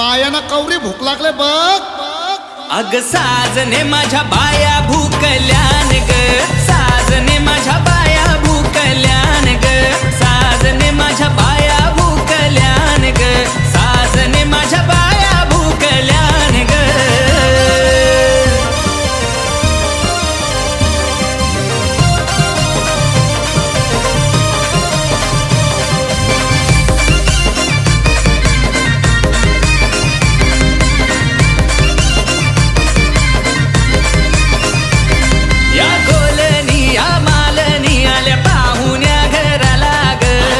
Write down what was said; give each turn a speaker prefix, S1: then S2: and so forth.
S1: बायाना कवरी भूक लागले बघ.
S2: अग साजने माझ्या बाया भूकल्यान ग, साजने माझ्या